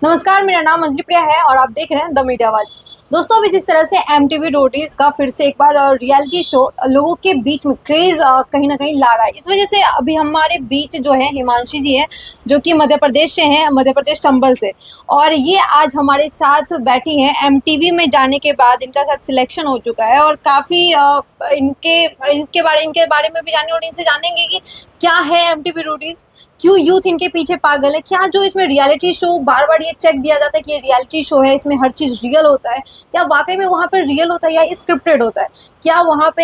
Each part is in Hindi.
नमस्कार, मेरा नाम अंजलि प्रिया है और आप देख रहे हैं द मीडिया वाल। दोस्तों, अभी जिस तरह से MTV रोडीज का फिर से एक बार रियलिटी शो लोगों के बीच में क्रेज कहीं ना कहीं ला रहा है। इस वजह से अभी हमारे बीच जो है हिमांशी जी हैं, जो कि मध्य प्रदेश से हैं, मध्य प्रदेश चंबल से। और ये आज हमारे साथ बैठी हैं। MTV में जाने के बाद इनका साथ सिलेक्शन हो चुका है और काफ़ी इनके बारे में भी जानेंगे और इनसे जानेंगे कि क्या है MTV रोडीज, क्यों यूथ इनके पीछे पागल है, क्या जो इसमें रियलिटी शो बार बार ये चेक दिया जाता है कि ये रियलिटी शो है, इसमें हर चीज़ रियल होता है, क्या वाकई में वहाँ पर रियल होता है या स्क्रिप्टेड होता है, क्या वहाँ पे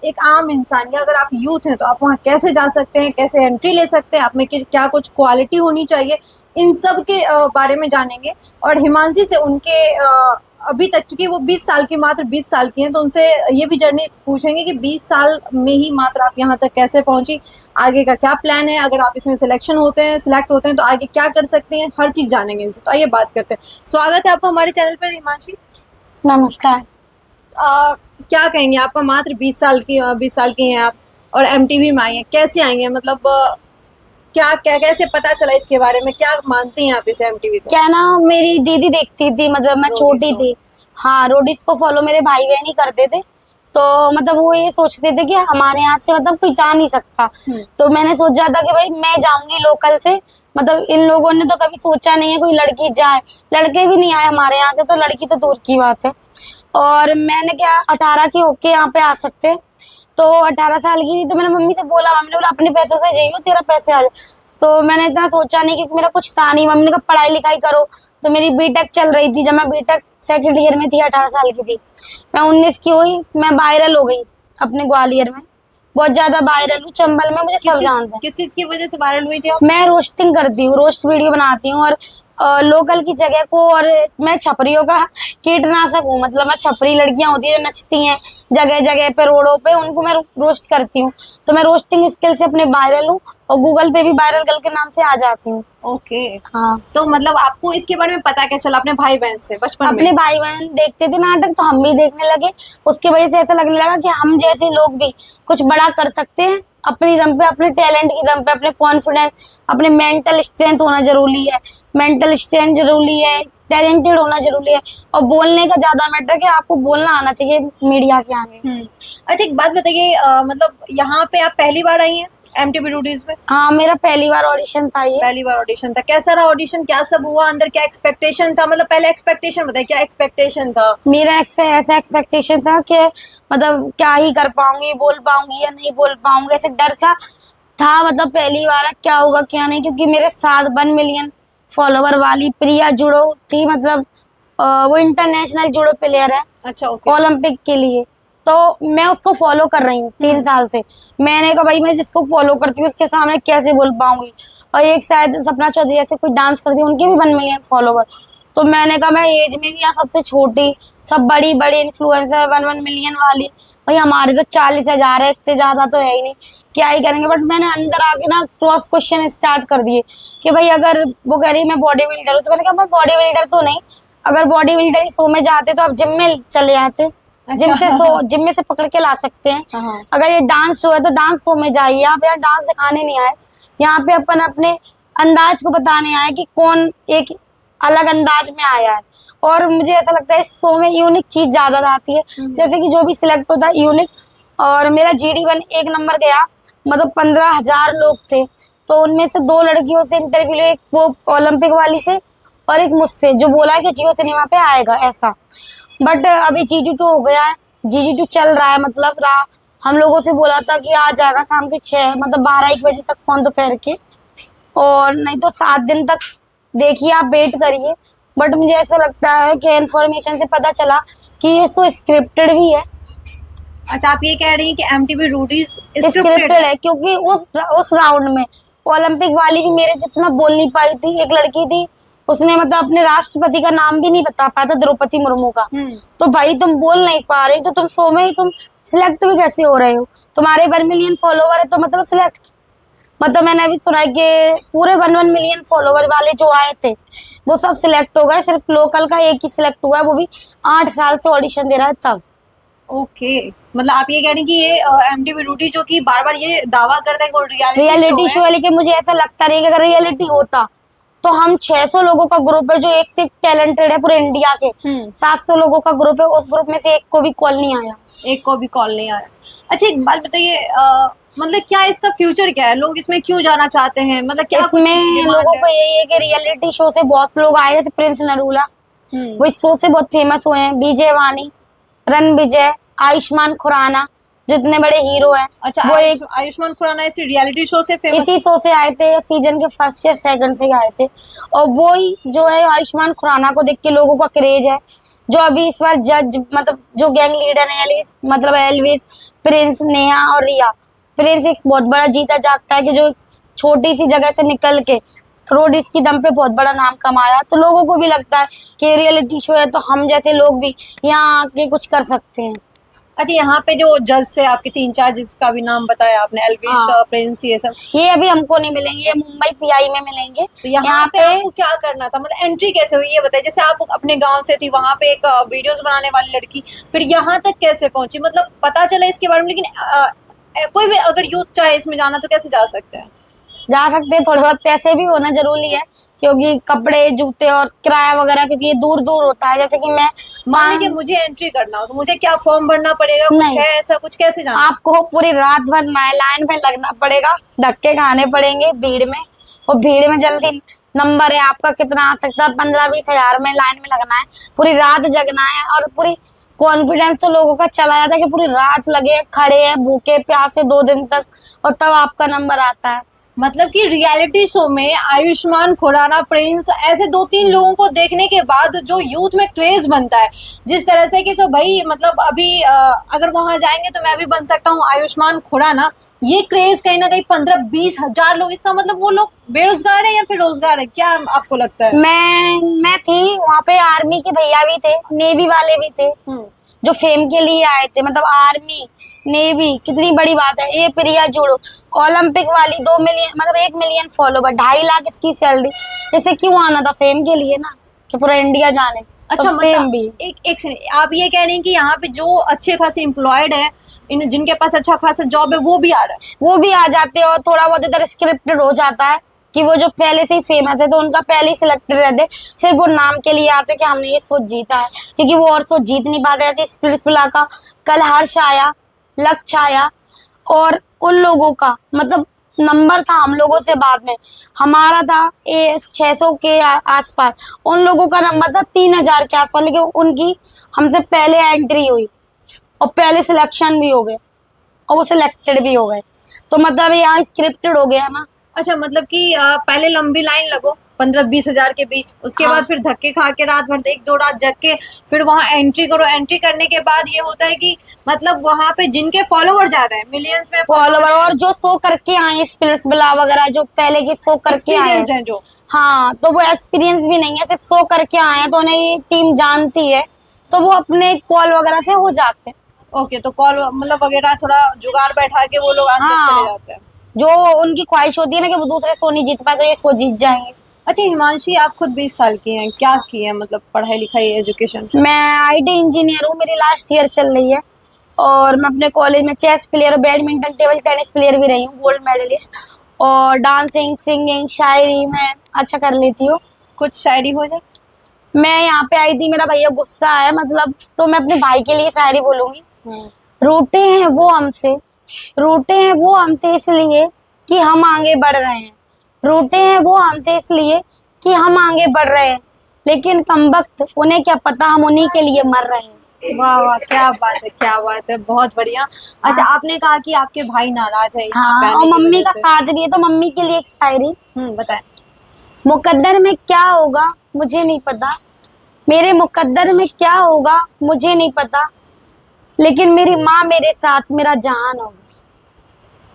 एक आम इंसान या अगर आप यूथ हैं तो आप वहाँ कैसे जा सकते हैं, कैसे एंट्री ले सकते हैं, आप में क्या कुछ क्वालिटी होनी चाहिए, इन सब के बारे में जानेंगे। और हिमांशी से उनके अभी तक, चूंकि वो 20 साल की, मात्र 20 साल की हैं, तो उनसे ये भी जर्नी पूछेंगे कि 20 साल में ही मात्र आप यहाँ तक कैसे पहुंची, आगे का क्या प्लान है, अगर आप इसमें सिलेक्ट होते हैं तो आगे क्या कर सकते हैं, हर चीज़ जानेंगे इनसे। तो आइए बात करते हैं। स्वागत है आपका हमारे चैनल पर हिमांशी। नमस्कार। क्या कहेंगे, आपका मात्र 20 साल की हैं आप और MTV में आई हैं, कैसे आई हैं, मतलब क्या क्या कैसे पता चला इसके बारे में, क्या मानती हैं आप इसे MTV को? क्या ना, मेरी दीदी देखती थी, मतलब मैं छोटी थी। हाँ, रोडीज को फॉलो मेरे भाई बहन ही करते थे। तो मतलब वो ये सोचते थे कि हमारे यहाँ से मतलब कोई जा नहीं सकता। तो मैंने सोचा था कि भाई मैं जाऊंगी लोकल से। मतलब इन लोगों ने तो कभी सोचा नहीं है कोई लड़की जाए, लड़के भी नहीं आए हमारे यहाँ से, तो लड़की तो दूर की बात है। और मैंने क्या 18 की होके यहाँ पे आ सकते हैं। तो 18 साल की थी तो मैंने मम्मी से बोला, मम्मी ने बोला अपने पैसों से जाइयो, तेरा पैसे आ जाए। तो मैंने इतना सोचा नहीं क्योंकि मेरा कुछ था नहीं। मम्मी ने कहा पढ़ाई लिखाई करो। तो मेरी बीटेक चल रही थी, जब मैं बीटेक सेकंड ईयर में थी, 18 साल की थी। मैं 19 की हुई, मैं वायरल हो गई अपने ग्वालियर में, बहुत ज्यादा वायरल हूँ। चंबल में मुझे सब जानते हैं। किस चीज की वजह से वायरल हुई थी आप? मैं रोस्टिंग करती हूँ, रोस्ट वीडियो बनाती हूँ और लोकल की जगह को, और मैं छपरियों का कीटनाशक हूँ। मतलब मैं छपरी लड़कियां होती है जो नचती हैं जगह जगह पे, रोडों पे, उनको मैं रोस्ट करती हूँ। तो मैं रोस्टिंग स्किल से अपने वायरल हूँ और गूगल पे भी वायरल गर्ल के नाम से आ जाती हूँ। ओके। हाँ। तो मतलब आपको इसके बारे में पता कैसे चला? अपने भाई बहन से बचपन अपने में? भाई बहन देखते थे नाटक तो हम भी देखने लगे। उसकी वजह से ऐसा लगने लगा कि हम जैसे लोग भी कुछ बड़ा कर सकते हैं अपनी दम पे, अपने टैलेंट की दम पे, अपने कॉन्फिडेंस, अपने मेंटल स्ट्रेंथ होना जरूरी है। मेंटल स्ट्रेंथ जरूरी है, टैलेंटेड होना जरूरी है, और बोलने का ज्यादा मैटर कि आपको बोलना आना चाहिए मीडिया के आगे। अच्छा, एक बात बताइए, मतलब यहाँ पे आप पहली बार आई हैं MTV रोडीज में? हाँ, मेरा पहली बार ऑडिशन था ये। पहली बार ऑडिशन था, कैसा रहा ऑडिशन, क्या सब हुआ अंदर, क्या एक्सपेक्टेशन था? मतलब पहले एक्सपेक्टेशन बताइए, क्या एक्सपेक्टेशन था? मेरा ऐसा एक्सपेक्टेशन था कि मतलब क्या ही कर पाऊंगी, बोल पाऊंगी या नहीं बोल पाऊंगी, ऐसे डर सा था। मतलब पहली बार क्या होगा क्या नहीं, क्योंकि मेरे साथ 1 मिलियन फॉलोवर वाली प्रिया जुड़ो थी। मतलब वो इंटरनेशनल जुड़ो प्लेयर है। अच्छा, ओके। ओलंपिक के लिए। तो मैं उसको फॉलो कर रही हूँ 3 साल से। मैंने कहा भाई मैं जिसको फॉलो करती हूँ उसके सामने कैसे बोल पाऊंगी। और एक शायद सपना चौधरी जैसे कोई डांस करती है, उनके भी 1 मिलियन फॉलोवर। तो मैंने कहा मैं एज में भी यहाँ सबसे छोटी, सब बड़ी बड़ी इन्फ्लुएंसर 1 मिलियन वाली, भाई हमारे तो 40,000 है, इससे ज्यादा तो है ही नहीं, क्या ही करेंगे। बट मैंने अंदर आके ना क्रॉस क्वेश्चन स्टार्ट कर दिए कि भाई अगर वो कह रही है मैं बॉडी बिल्डर हूँ, तो मैंने कहा मैं बॉडी बिल्डर तो नहीं, अगर बॉडी बिल्डर ही शो में जाते तो आप जिम में चले जाते। जिम में से पकड़ के ला सकते हैं। हाँ। अगर ये डांस शो है तो डांस शो में जाइए। आप यहाँ डांस सिखाने नहीं आए, यहाँ पे अपन अपने अंदाज को बताने आए कि कौन एक अलग अंदाज में आया है। और मुझे ऐसा लगता है इस शो में यूनिक चीज ज्यादा आती है, जैसे कि जो भी सिलेक्ट होता है यूनिक। और मेरा GD1 1 नंबर गया, मतलब 15,000 लोग थे, तो उनमें से 2 लड़कियों से इंटरव्यू लिया, एक वो ओलंपिक वाली से और एक मुझसे, जो बोला है कि जियो सिनेमा पे आएगा ऐसा। बट अभी GD2 हो गया है, GD2 चल रहा है। मतलब हम लोगों से बोला था कि आ जाएगा शाम के 6, मतलब 12-1 बजे तक फोन दोपहर के, और नहीं तो 7 दिन तक देखिए, आप वेट करिए। बट मुझे ऐसा लगता है कि इन्फॉर्मेशन से पता चला कि ये सो स्क्रिप्टेड भी है। अच्छा, आप ये कह रही हैं कि MTV रोडीज स्क्रिप्टेड है, क्योंकि उस राउंड में ओलंपिक वाली भी मेरे जितना बोल नहीं पाई थी। एक लड़की थी, उसने मतलब अपने राष्ट्रपति का नाम भी नहीं बता पाया था, द्रौपदी मुर्मू का। तो भाई तुम बोल नहीं पा रही तो तुम शो में ही तुम सिलेक्ट भी कैसे हो रहे हो? तुम्हारे 1 मिलियन फॉलोवर है तो मतलब सिलेक्ट, मतलब मैंने अभी सुना है कि पूरे 1 मिलियन फॉलोवर वाले जो आए थे वो सब सिलेक्ट हो गए, सिर्फ लोकल का एक ही सिलेक्ट हुआ है, वो भी 8 साल से ऑडिशन दे रहा है तब। ओके। मतलब आप ये कह रही हैं कि ये MTV रोडी जो कि बार बार ये दावा करता है कि रियलिटी शो है, लेकिन मुझे ऐसा लगता नहीं कि अगर रियलिटी होता तो हम 600 लोगों का ग्रुप है जो एक से एक टैलेंटेड है पूरे इंडिया के। 700 लोगों का ग्रुप है, उस ग्रुप में से एक को भी कॉल नहीं आया। एक को भी कॉल नहीं आया। अच्छा एक बात बताइए, मतलब क्या इसका फ्यूचर क्या है, लोग इसमें क्यों जाना चाहते हैं, मतलब क्या कुछ इसमें डिमांड लोगों है? को यही है कि रियलिटी शो से बहुत लोग आए, जैसे प्रिंस नरूला, वो इस शो से बहुत फेमस हुए हैं। विजय वानी, रणविजय, आयुष्मान खुराना, जितने बड़े हीरो हैं, अच्छा वो एक आयुष्मान खुराना इसी रियलिटी शो से फेमस? इसी शो से आए थे। सीजन के फर्स्ट या सेकंड से आए थे। और वो ही जो है आयुष्मान खुराना को देख के लोगों का क्रेज है। जो अभी इस बार जज, मतलब जो गैंग लीडर है एलविस, मतलब एलविस, प्रिंस, नेहा और रिया। प्रिंस एक बहुत बड़ा जीता जागता है कि जो छोटी सी जगह से निकल के रोडीज की दम पे बहुत बड़ा नाम कमाया। तो लोगों को भी लगता है कि रियलिटी शो है तो हम जैसे लोग भी यहाँ आके कुछ कर सकते हैं। अच्छा यहाँ पे जो जज थे आपके 3-4 जिसका भी नाम बताया आपने, एल्विश, हाँ। प्रिंस, ये सब, ये अभी हमको नहीं मिलेंगे, ये मुंबई पीआई में मिलेंगे। तो यहाँ पे आपको क्या करना था, मतलब एंट्री कैसे हुई ये बताइए। जैसे आप अपने गांव से थी, वहां पे एक वीडियोस बनाने वाली लड़की, फिर यहाँ तक कैसे पहुंची, मतलब पता चला इसके बारे में, लेकिन कोई भी अगर यूथ चाहे इसमें जाना तो कैसे जा सकते हैं? जा सकते हैं, थोड़े बहुत पैसे भी होना जरूरी है, क्योंकि कपड़े, जूते और किराया वगैरह, क्योंकि ये दूर दूर होता है। जैसे कि मैं मान लीजिए मुझे एंट्री करना हो तो मुझे क्या फॉर्म भरना पड़ेगा, कुछ नहीं। है ऐसा कुछ, कैसे जाना? आपको पूरी रात भर लाइन में लगना पड़ेगा, धक्के खाने पड़ेंगे भीड़ में, और भीड़ में जल्दी नंबर है आपका कितना आ सकता है, 15-20 हजार में लाइन में लगना है, पूरी रात जगना है। और पूरी कॉन्फिडेंस तो लोगों का चला जाता है कि पूरी रात लगे खड़े हैं भूखे प्यासे 2 दिन तक, और तब आपका नंबर आता है। मतलब कि रियलिटी शो में आयुष्मान खुराना, प्रिंस, ऐसे 2-3 लोगों को देखने के बाद जो यूथ में क्रेज बनता है, जिस तरह से कि जो भाई मतलब अभी अगर वहां जाएंगे तो मैं भी बन सकता हूँ आयुष्मान खुराना, ये क्रेज कहीं ना कहीं 15-20 हजार लोग, इसका मतलब वो लोग बेरोजगार है या फिर रोजगार है, क्या आपको लगता है? मैं थी वहाँ पे, आर्मी के भैया भी थे, नेवी वाले भी थे, जो फेम के लिए आए थे। मतलब आर्मी, नेवी, कितनी बड़ी बात है। ये प्रिया जुड़ो, ओलंपिक वाली, 2 मिलियन, मतलब 1 मिलियन फॉलोवर, 2.5 लाख इसकी सैलरी। इसे क्यों आना था? फेम के लिए ना, कि पूरा इंडिया जाने। अच्छा तो फेम मतलब भी। एक सेकंड, आप ये कह रहे हैं कि यहाँ पे जो अच्छे खासे एम्प्लॉयड है, इन जिनके पास अच्छा खासा जॉब है, वो भी आ रहा है? वो भी आ जाते हैं, और थोड़ा बहुत इधर स्क्रिप्टेड हो जाता है कि वो जो पहले से ही फेमस है तो उनका पहले ही सिलेक्टेड रहते, सिर्फ वो नाम के लिए आते कि हमने ये शो जीता है, क्योंकि वो और शो जीत नहीं पाते। ऐसे स्प्लिट्सविला का कल हर्ष आया, लक्ष्य आया, और उन लोगों का मतलब नंबर था हम लोगों से बाद में, हमारा था 600 के आसपास, उन लोगों का नंबर था 3000 के आसपास, लेकिन उनकी हमसे पहले एंट्री हुई और पहले सिलेक्शन भी हो गए और वो सिलेक्टेड भी हो गए। तो मतलब यहाँ स्क्रिप्टेड हो गया ना। अच्छा मतलब कि पहले लंबी लाइन लगो 15-20 हजार के बीच, उसके हाँ। बाद फिर धक्के खा के रात भर 1-2 रात जग के फिर वहां एंट्री करो। एंट्री करने के बाद ये होता है कि मतलब वहां पे जिनके फॉलोवर ज्यादा है, मिलियंस में फॉलोवर, और जो शो करके आए स्प्लिट्सविला वगैरह, जो पहले के शो करके आए एक्सपीरियंस्ड हैं जो, हाँ, तो वो एक्सपीरियंस भी नहीं है, सिर्फ शो करके आए हैं, तो उन्हें ये टीम जानती है, तो वो अपने कॉल वगैरह से हो जाते हैं। ओके, तो कॉल मतलब वगैरह थोड़ा जुगाड़ बैठा के वो लोग अंदर हाँ। चले जाते हैं। जो उनकी ख्वाहिश होती है ना कि वो दूसरे शो नहीं जीत पाए, तो ये शो जीत जाएंगे। अच्छा हिमांशी, आप खुद 20 साल की हैं, क्या की है मतलब पढ़ाई लिखाई, एजुकेशन? मैं आईटी इंजीनियर हूँ, मेरी लास्ट ईयर चल रही है, और मैं अपने कॉलेज में चेस प्लेयर और बैडमिंटन टेबल टेनिस प्लेयर भी रही हूँ, गोल्ड मेडलिस्ट। और डांसिंग, सिंगिंग, शायरी मैं अच्छा कर लेती हूँ। कुछ शायरी हो जाए? मैं यहाँ पे आई थी, मेरा भैया गुस्सा है मतलब, तो मैं अपने भाई के लिए शायरी बोलूंगी। रूठे हैं वो हमसे, रूठे हैं वो हमसे इसलिए कि हम आगे बढ़ रहे हैं, रूठे हैं वो हमसे इसलिए कि हम आगे बढ़ रहे हैं, लेकिन कमबख्त उन्हें क्या पता हम उन्हीं के लिए मर रहे हैं। वाह वाह, क्या बात है, क्या बात है, बहुत बढ़िया। अच्छा आपने कहा कि आपके भाई नाराज है यहाँ हाँ, पे और आने की मम्मी वजह का से। साथ भी है, तो मम्मी के लिए एक शायरी। बताएं। मुकद्दर में क्या होगा मुझे नहीं पता, मेरे मुकद्दर में क्या होगा मुझे नहीं पता, लेकिन मेरी माँ मेरे साथ मेरा जहान होगा।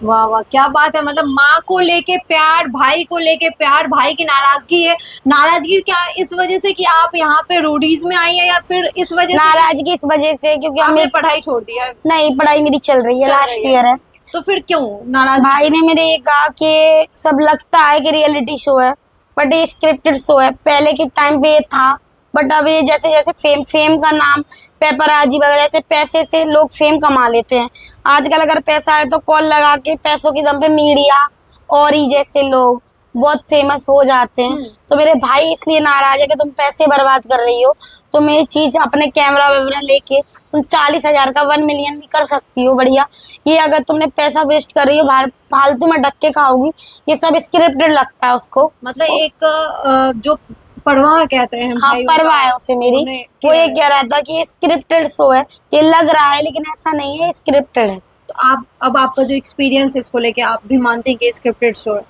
वाह वाह, क्या बात है, मतलब माँ को लेके प्यार, भाई को लेके प्यार, भाई की नाराजगी है। नाराजगी क्या इस वजह से कि आप यहाँ पे रोडीज में आई है, या फिर इस वजह से नाराजगी इस वजह से क्योंकि आपने हमें पढ़ाई छोड़ दिया है? नहीं, पढ़ाई मेरी चल रही है, चल लास्ट रही है। ईयर है। तो फिर क्यों नाराज? भाई ने मेरे ये कहा कि सब लगता है कि रियलिटी शो है, बट ये स्क्रिप्टेड शो है। पहले के टाइम पे ये था, बट अब ये जैसे जैसे फेम का नाम, पेपराजी वगैरह से पैसे से लोग फेम कमा लेते हैं। आजकल अगर पैसा है तो कॉल लगा के पैसों की दम पे मीडिया और ही जैसे लोग बहुत फेमस हो जाते हैं। तो मेरे भाई इसलिए नाराज है कि तुम पैसे बर्बाद कर रही हो, तुम ये चीज अपने कैमरा वैमरा लेके तुम 40,000 का 1 मिलियन भी कर सकती हो बढ़िया। ये अगर तुमने पैसा वेस्ट कर रही हो बाहर फालतू में डक्के खाओगी, ये सब स्क्रिप्टेड लगता है उसको। मतलब एक जो पड़वा कहते हैं हाँ भाई परवाह उनका, है उसे मेरी, उन्हें वो ये कह रहा था कि ये स्क्रिप्टेड शो है, ये लग रहा है लेकिन ऐसा नहीं है, स्क्रिप्टेड है। तो आप अब आपका जो एक्सपीरियंस है इसको लेके आप भी मानते हैं कि स्क्रिप्टेड शो है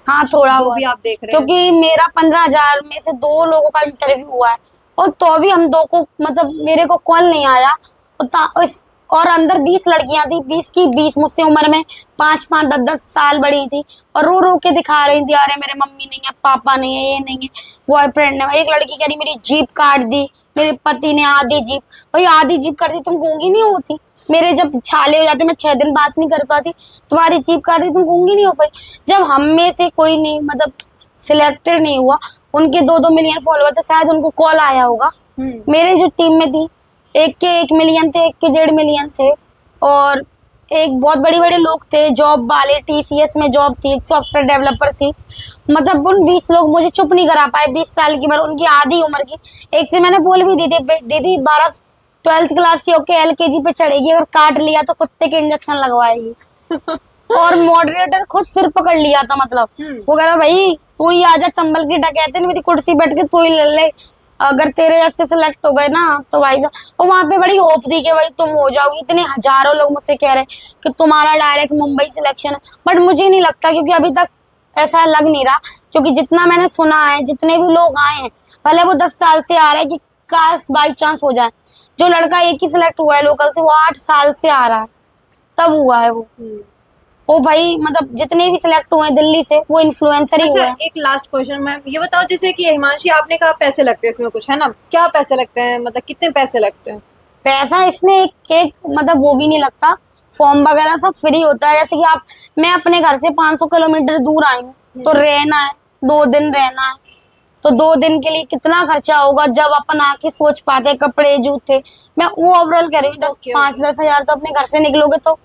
हाँ थोड़ा जो हुआ भी है। आप देख रहे हैं? क्योंकि मेरा 15,000 में से 2 लोगों का इंटरव्यू हुआ है, और तो भी हम 2 को मतलब मेरे को कॉल नहीं आया। और अंदर 20 लड़कियां थी, 20 की 20 मुझसे उम्र में 5-5 10-10 साल बड़ी थी, और रो रो के दिखा रही थी, अरे मेरे मम्मी नहीं है, पापा नहीं है, ये नहीं है, बॉयफ्रेंड है। एक लड़की कह रही मेरी जीप काट दी, मेरे पति ने आधी जीप। भाई आधी जीप काट दी, तुम गूंगी नहीं होती? मेरे जब छाले हो जाते, मैं 6 दिन बात नहीं कर पाती, तुम्हारी जीप काट दी, तुम गूंगी नहीं हो पाई? जब हम में से कोई नहीं मतलब सिलेक्टेड नहीं हुआ, उनके 2-2 मिलियन फॉलोवर थे, शायद उनको कॉल आया होगा। मेरे जो टीम में थी, एक के 1 मिलियन थे, एक के 1.5 मिलियन थे, और एक बहुत बड़े बड़े लोग थे जॉब वाले, TCS में जॉब थी, एक सॉफ्टवेयर डेवलपर थी। मतलब उन 20 लोग मुझे चुप नहीं करा पाए, 20 साल की, बार उनकी आधी उम्र की। एक से मैंने बोल भी दी थी, दीदी 12th क्लास की होके LKG पे चढ़ेगी, अगर काट लिया तो कुत्ते के इंजेक्शन लगवाएगी। और मॉडरेटर खुद सिर पकड़ लिया था, मतलब वो कह रहा भाई तू ही आजा, चंबल की डकैती मेरी कुर्सी बैठ के तू ही ले ले, अगर तेरे ऐसे सिलेक्ट हो गए ना तो भाई और वहां पे बड़ी होप थी कि भाई तुम हो जाओगी। इतने हजारों लोग मुझसे कह रहे कि तुम्हारा डायरेक्ट मुंबई सिलेक्शन है, बट मुझे नहीं लगता, क्योंकि अभी तक ऐसा लग नहीं रहा। क्योंकि जितना मैंने सुना है, जितने भी लोग आए हैं, पहले वो 10 साल से आ रहा है कि काश बाई चांस हो जाए। जो लड़का एक ही सिलेक्ट हुआ है लोकल से, वो 8 साल से आ रहा है, तब हुआ है वो भाई मतलब जितने भी सिलेक्ट हुए हैं दिल्ली से, वो इन्फ्लुएंसर ही हुआ अच्छा है। एक लास्ट क्वेश्चन मैम, ये बताओ जैसे कि हिमांशी आपने कहा पैसे लगते हैं इसमें कुछ, है ना? क्या पैसे लगते हैं, मतलब कितने पैसे लगते हैं? पैसा इसमें एक मतलब वो भी नहीं लगता, फॉर्म वगैरह सब फ्री होता है। जैसे कि मैं अपने घर से 500 किलोमीटर दूर आई हूँ, तो रहना है, 2 दिन रहना है, तो 2 दिन के लिए कितना खर्चा होगा जब अपन आके सोच पाते हैं, कपड़े जूते। मैं वो ओवरऑल कह रही हूँ, 5-10 हजार तो अपने घर से निकलोगे तो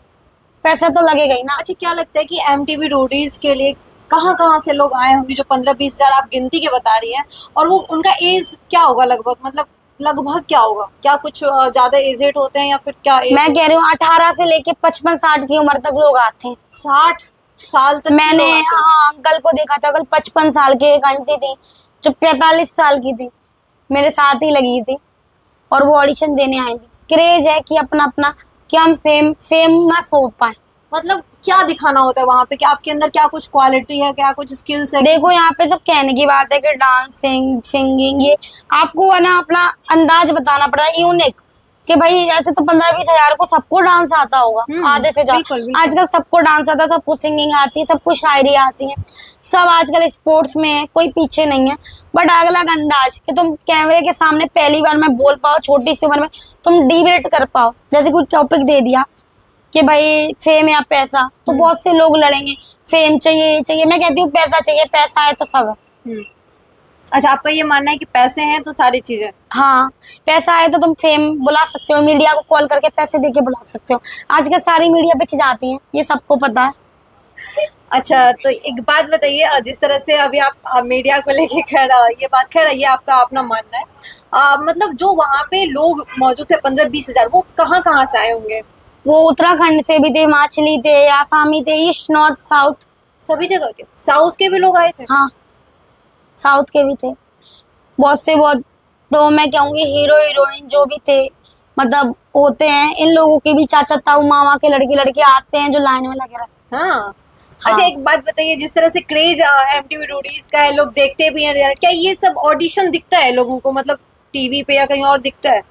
पैसा तो लगेगा ही ना। अच्छा क्या लगता है कि MTV रोडीज के लिए कहाँ कहाँ से लोग आए होंगे, जो 15-20 हजार आप गिनती के बता रही हैं, और वो उनका एज क्या होगा लगभग, मतलब लगभग क्या होगा? क्या कुछ ज्यादा एजेड होते हैं या फिर क्या age मैं कह रही हूँ 18 से लेके 55-60 की उम्र तक लोग आते हैं। 60 साल तक के मैंने लोग आते हैं? हाँ अंकल को देखा था, कल 55 साल की एक आंटी थी जो 45 साल की थी, मेरे साथ ही लगी थी, और वो ऑडिशन देने आई थी। क्रेज है कि अपना अपना कि हम फेमस हो पाए। मतलब क्या दिखाना होता है वहां पे, कि आपके अंदर क्या कुछ क्वालिटी है, क्या कुछ स्किल्स है? देखो यहाँ पे सब कहने की बात है कि डांसिंग सिंगिंग, ये आपको है ना अपना अंदाज बताना पड़ता है यूनिक, कि भाई ऐसे तो 15-20 हजार को सबको डांस आता होगा, आधे से ज्यादा। बिल्कुल, बिल्कुल। आजकल सबको डांस आता है, सबको सिंगिंग आती है, सबको शायरी आती है, सब आजकल स्पोर्ट्स में है, कोई पीछे नहीं है। बट अलग अलग अंदाज कि तुम कैमरे के सामने पहली बार में बोल पाओ, छोटी सी उम्र में तुम डिबेट कर पाओ। जैसे कोई टॉपिक दे दिया कि भाई फेम या पैसा, तो बहुत से लोग लड़ेंगे, फेम चाहिए ये चाहिए, मैं कहती हूँ पैसा चाहिए, पैसा है तो सब है। अच्छा आपका ये मानना है कि पैसे हैं तो सारी चीजें? हाँ पैसा है तो तुम फेम बुला सकते हो, मीडिया को कॉल करके पैसे दे के बुला सकते हो। आजकल सारी मीडिया बेच जाती है, ये सबको पता है। अच्छा तो एक बात बताइए, जिस तरह से अभी आप मीडिया को लेके ये बात कह रही है, आपका अपना मानना है, मतलब जो वहाँ पे लोग मौजूद थे 15-20 हजार, वो कहाँ कहाँ से आए होंगे? वो उत्तराखंड से भी थे, हिमाचली थे, आसामी थे, ईस्ट नॉर्थ साउथ, सभी जगह के? साउथ के भी लोग आए थे? हाँ साउथ के भी थे बहुत से, बहुत। तो मैं कहूँगी हीरो हीरोइन जो भी थे मतलब होते हैं, इन लोगों के भी चाचा ताऊ मामा के लड़के लड़के आते हैं जो लाइन में लगे रहते हाँ। हाँ। अच्छा एक बात बताइए, जिस तरह से क्रेज MTV रोडीज का है, लोग देखते भी हैं, क्या ये सब ऑडिशन दिखता है लोगों को, मतलब टीवी पे या कहीं और दिखता है?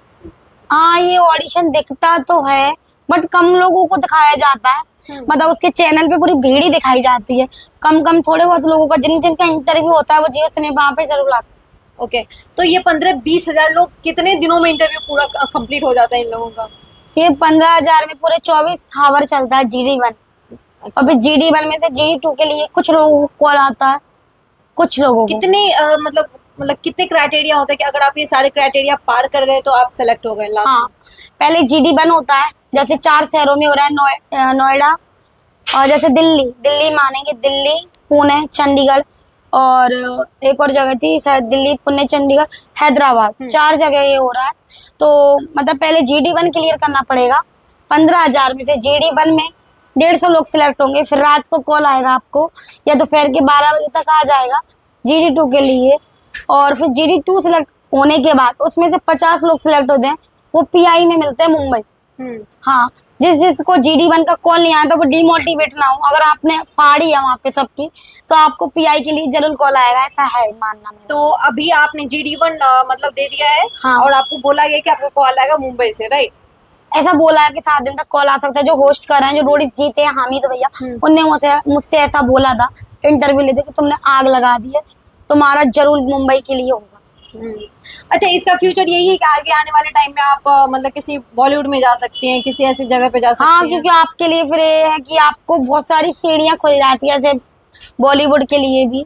हाँ ये ऑडिशन दिखता तो है, बट कम लोगों को दिखाया जाता है। मतलब उसके चैनल पे पूरी भीड़ ही दिखाई जाती है, कम कम थोड़े बहुत लोगों का, जिनका इंटरव्यू होता है वो जियो सिनेमा वहाँ पे जरूर आते हैं। ओके, तो ये 15-20 हजार लोग कितने दिनों में इंटरव्यू पूरा कंप्लीट हो जाता है इन लोगों का? ये 15,000 में पूरे 24 आवर चलता है GD1। अच्छा। और फिर GD1 में से GD2 के लिए कुछ लोगों को कॉल आता है, कुछ लोगों को। कितने मतलब कितने क्राइटेरिया होते हैं कि अगर आप ये सारे क्राइटेरिया पार कर गए तो आप सेलेक्ट हो गए लास्ट? हाँ पहले GD1 होता है, जैसे 4 शहरों में हो रहा है, नोएडा, और जैसे दिल्ली मानेंगे, दिल्ली, पुणे, चंडीगढ़, और एक और जगह थी शायद दिल्ली, पुणे, चंडीगढ़, हैदराबाद, 4 जगह ये हो रहा है। तो मतलब पहले GD1 क्लियर करना पड़ेगा। 15,000 में से GD1 में 150 लोग सिलेक्ट होंगे, फिर रात को कॉल आएगा आपको या दोपहर के 12 बजे तक आ जाएगा GD2 के लिए। और फिर GD2 सिलेक्ट होने के बाद उसमें से 50 लोग सिलेक्ट होते हैं, वो PI में मिलते हैं मुंबई। हाँ, जिसको GD1 का कॉल नहीं आया था वो डिमोटिवेट ना हो, अगर आपने फाड़ी है वहाँ पे सबकी तो आपको PI के लिए जरूर कॉल आएगा, ऐसा है मानना मेरा। तो अभी आपने GD1 मतलब दे दिया है। हाँ। और आपको बोला गया कि आपको कॉल आएगा मुंबई से, राइट? ऐसा बोला है कि 7 दिन तक कॉल आ सकता है। जो होस्ट कर रहे हैं, जो रोडीज जीते हैं हामिद भैया, उनने मुझसे ऐसा बोला था इंटरव्यू लेते कि तुमने आग लगा दी है, तुम्हारा जरूर मुंबई के लिए होगा। अच्छा, इसका फ्यूचर यही है कि आगे आने वाले टाइम में आप मतलब किसी बॉलीवुड में जा सकती हैं, किसी ऐसी जगह पे जा सकती हाँ, हैं? क्योंकि आपके लिए फिर ये है कि आपको बहुत सारी सीढ़ियाँ खुल जाती है, जैसे बॉलीवुड के लिए भी,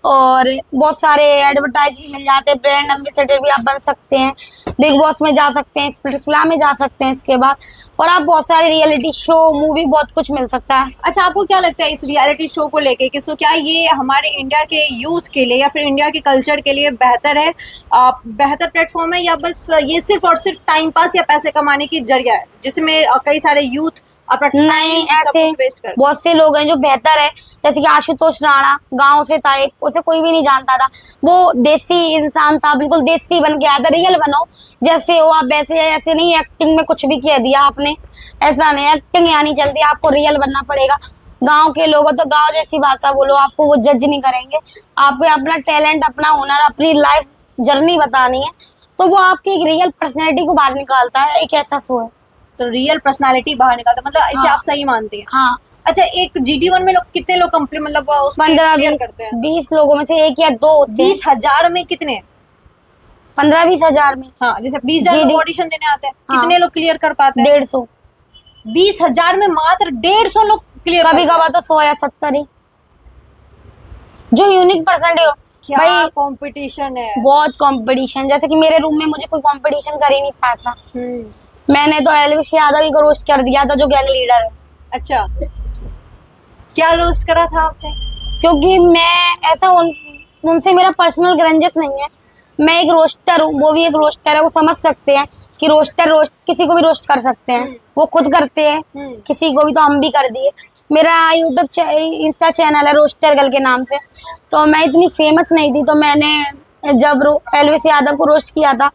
और बहुत सारे एडवर्टाइज भी मिल जाते हैं, ब्रांड एम्बेसडर भी आप बन सकते हैं, बिग बॉस में जा सकते हैं, स्प्लिट्सविला में जा सकते हैं इसके बाद, और आप बहुत सारे रियलिटी शो, मूवी, बहुत कुछ मिल सकता है। अच्छा, आपको क्या लगता है इस रियलिटी शो को लेके कि क्या ये हमारे इंडिया के यूथ के लिए या फिर इंडिया के कल्चर के लिए बेहतर है, बेहतर प्लेटफॉर्म है, या बस ये सिर्फ और सिर्फ टाइम पास या पैसे कमाने की जरिया है जिसमें कई सारे यूथ अपना नहीं, टाइम सब ऐसे कुछ वेस्ट कर? बहुत से लोग हैं जो बेहतर है, जैसे कि आशुतोष राणा गांव से था, एक उसे कोई भी नहीं जानता था, वो देसी इंसान था, बिल्कुल देसी बन के आया था। रियल बनो, जैसे हो आप वैसे, ऐसे नहीं एक्टिंग में कुछ भी कह दिया आपने, ऐसा नहीं, एक्टिंग यहाँ नहीं चलती, आपको रियल बनना पड़ेगा। गाँव के लोग हो तो गाँव जैसी भाषा बोलो, आपको वो जज नहीं करेंगे। आपको अपना टैलेंट, अपना हुनर, अपनी लाइफ जर्नी बतानी है, तो वो आपकी एक रियल पर्सनैलिटी को बाहर निकालता है, एक ऐसा शो है। तो रियल पर्सनालिटी बाहर निकालता, मतलब इसे हाँ। आप सही मानते हैं? हाँ, अच्छा, एक GD1 में लोग कितने लोग कंप्लीट मतलब उसमें 15, clear 20, करते हैं? 20 लोगों में से 1 या 2 होते हैं। 20,000 में कितने? 15-20 हजार में हाँ, जैसे 20,000 GD लोग ऑडिशन देने आते हैं, हाँ। कितने लोग क्लियर कर पाते हैं? 150, 20,000 में मात्र 150 लोग क्लियर कभी कभार तो 100 या 70 ही, जो यूनिक पर्सन हो। क्या भाई कंपटीशन है! बहुत कंपटीशन, जैसे कि मेरे रूम में मुझे कोई कंपटीशन कर ही नहीं पाया था। मैंने तो एलविश यादव ही को रोस्ट कर दिया था, जो गैंग लीडर है। अच्छा, क्या रोस्ट करा था आपने? क्योंकि मैं ऐसा उनसे मेरा पर्सनल ग्रंजेस नहीं है, मैं एक रोस्टर हूँ, वो भी एक रोस्टर है, वो समझ सकते हैं कि रोस्टर किसी को भी रोस्ट कर सकते हैं, वो खुद करते हैं, किसी को भी, तो हम भी कर दिए। मेरा यूट्यूब इंस्टा चैनल है रोस्टर गर्ल के नाम से, तो मैं इतनी फेमस नहीं थी, तो मैंने जब एलविश यादव को रोस्ट किया था,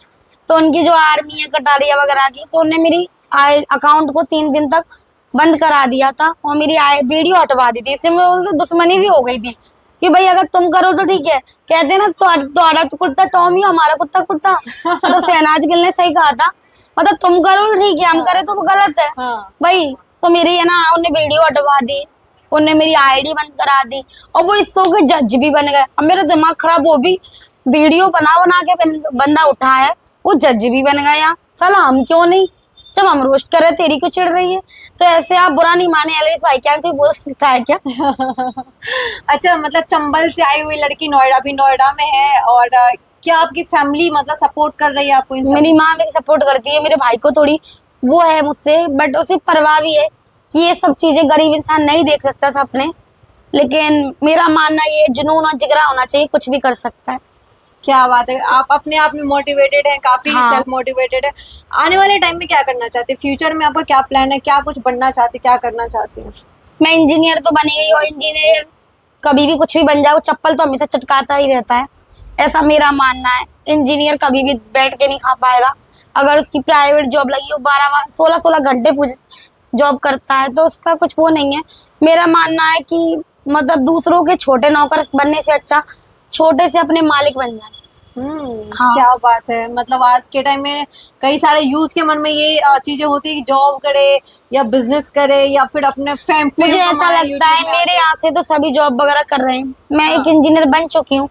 तो उनकी जो आर्मी है कटारिया वगैरह की, तो उन्होंने मेरी अकाउंट को 3 दिन तक बंद करा दिया था और मेरी वीडियो हटवा दी थी, इसलिए मैं उनसे दुश्मनी सी हो गई थी कि भाई अगर तुम करो तो ठीक है, कहते ना तुम्हारा कुत्ता टॉमी, हमारा कुत्ता कुत्ता। तो शहनाज गिल ने सही कहा था, मतलब तुम करो तो ठीक है, हम करे तो गलत है। भाई तो मेरी है ना, उन्हें वीडियो हटवा दी, उन्हें मेरी ID बंद करा दी, और वो इस शो के जज भी बन गए। अब मेरा दिमाग खराब, वो भी वीडियो बना के बंदा उठा है, वो जज भी बन गया। साला हम क्यों नहीं, जब हम रोस्ट कर रहे तेरी क्यों चिढ़ रही है? तो ऐसे आप बुरा नहीं माने एलविश भाई, क्या कोई बोल सकता है क्या? अच्छा, मतलब चंबल से आई हुई लड़की नोएडा, भी नोएडा में है, और क्या आपकी फैमिली मतलब सपोर्ट कर रही है आपको इन सब? मेरी माँ मेरी सपोर्ट करती है, मेरे भाई को थोड़ी वो है मुझसे, बट उसे परवाह भी है कि ये सब चीजें गरीब इंसान नहीं देख सकता सपने, लेकिन मेरा मानना ये जुनून और जिगरा होना चाहिए, कुछ भी कर सकता है। क्या बात है, आप अपने आप में मोटिवेटेड हैं, काफी सेल्फ मोटिवेटेड है। आने वाले टाइम में क्या करना चाहते हैं? फ्यूचर में आपका क्या प्लान है? क्या कुछ बनना चाहते, क्या करना चाहते हैं? मैं इंजीनियर तो बनी गई, और इंजीनियर कभी भी कुछ भी बन जाए, वो चप्पल तो हमेशा चटकाता ही रहता है, ऐसा मेरा मानना है। इंजीनियर कभी भी बैठ के नहीं खा पाएगा, अगर उसकी प्राइवेट जॉब लगी हो, 16 घंटे जॉब करता है, तो उसका कुछ वो नहीं है। मेरा मानना है कि मतलब दूसरों के छोटे नौकर बनने से अच्छा छोटे से अपने मालिक बन जाए। हाँ। क्या बात है, मतलब आज के टाइम में कई सारे यूथ के मन में ये चीजें होती है कि जॉब करे या बिजनेस करे या फिर अपने फैमिली। मुझे ऐसा लगता है मेरे यहाँ से तो सभी जॉब वगैरह कर रहे हैं, मैं एक इंजीनियर बन चुकी हूँ,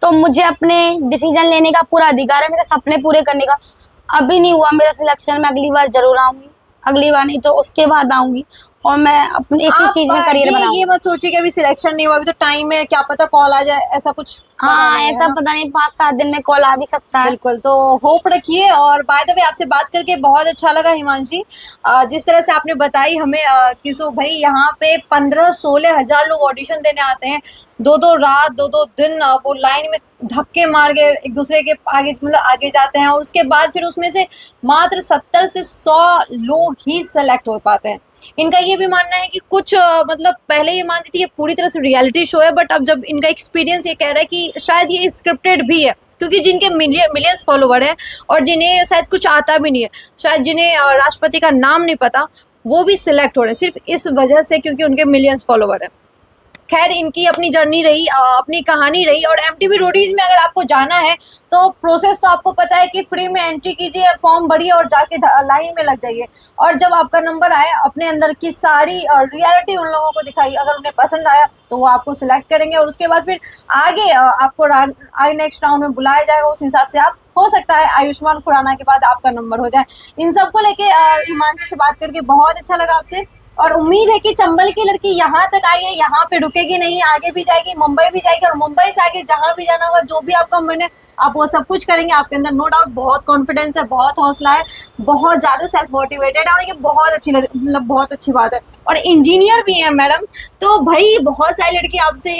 तो मुझे अपने डिसीजन लेने का पूरा अधिकार है, मेरे सपने पूरे करने का। अभी नहीं हुआ मेरा सिलेक्शन, मैं अगली बार जरूर आऊंगी, अगली बार नहीं तो उसके बाद आऊंगी, और मैं अपनी इसी चीज में करियर बनाऊंगी। ये मत सोचिए कि अभी सिलेक्शन नहीं हुआ, अभी तो टाइम है, क्या पता कॉल आ जाए, ऐसा कुछ हाँ नहीं, है ऐसा ना? पता नहीं 5-7 दिन में कॉल आ भी सकता है। बिल्कुल, तो होप रखिए। और बाय द वे आपसे बात करके बहुत अच्छा लगा हिमांशी। जिस तरह से आपने बताई हमें कि सो भाई यहाँ पे 15-16 हजार लोग ऑडिशन देने आते हैं, 2-2 रात 2-2 दिन वो लाइन में धक्के मार के एक दूसरे के आगे मतलब आगे जाते हैं, और उसके बाद फिर उसमें से मात्र 70 से 100 लोग ही सेलेक्ट हो पाते हैं। इनका ये भी मानना है कि कुछ मतलब पहले ये मानती थी कि पूरी तरह से रियलिटी शो है, बट अब जब इनका एक्सपीरियंस ये कह रहा है कि शायद ये स्क्रिप्टेड भी है, क्योंकि जिनके मिलियंस फॉलोवर हैं और जिन्हें शायद कुछ आता भी नहीं है, शायद जिन्हें राष्ट्रपति का नाम नहीं पता, वो भी सिलेक्ट हो रहे हैं सिर्फ इस वजह से क्योंकि उनके मिलियंस फॉलोवर है। खैर इनकी अपनी जर्नी रही, अपनी कहानी रही। और MTV रोडीज में अगर आपको जाना है तो प्रोसेस तो आपको पता है कि फ्री में एंट्री कीजिए, फॉर्म भरिए और जाके लाइन में लग जाइए, और जब आपका नंबर आए अपने अंदर की सारी रियलिटी उन लोगों को दिखाइए। अगर उन्हें पसंद आया तो वो आपको सिलेक्ट करेंगे, और उसके बाद फिर आगे आपको आगे नेक्स्ट राउंड में बुलाया जाएगा। उस हिसाब से आप हो सकता है आयुष्मान खुराना के बाद आपका नंबर हो जाए। इन सबको लेके हिमांशी से बात करके बहुत अच्छा लगा आपसे, और उम्मीद है कि चंबल की लड़की यहाँ तक आई है, यहाँ पे रुकेगी नहीं, आगे भी जाएगी, मुंबई भी जाएगी, और मुंबई से आगे जहाँ भी जाना होगा, जो भी आपका मन है आप वो सब कुछ करेंगे। आपके अंदर नो डाउट बहुत कॉन्फिडेंस है, बहुत हौसला है, बहुत ज्यादा सेल्फ मोटिवेटेड है, और ये बहुत अच्छी मतलब बहुत अच्छी बात है। और इंजीनियर भी है मैडम, तो भाई बहुत सारी लड़की आपसे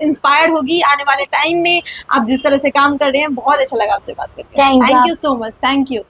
इंस्पायर होगी आने वाले टाइम में। आप जिस तरह से काम कर रहे हैं बहुत अच्छा लगा आपसे बात करके। Thank you. Thank you so much. Thank you.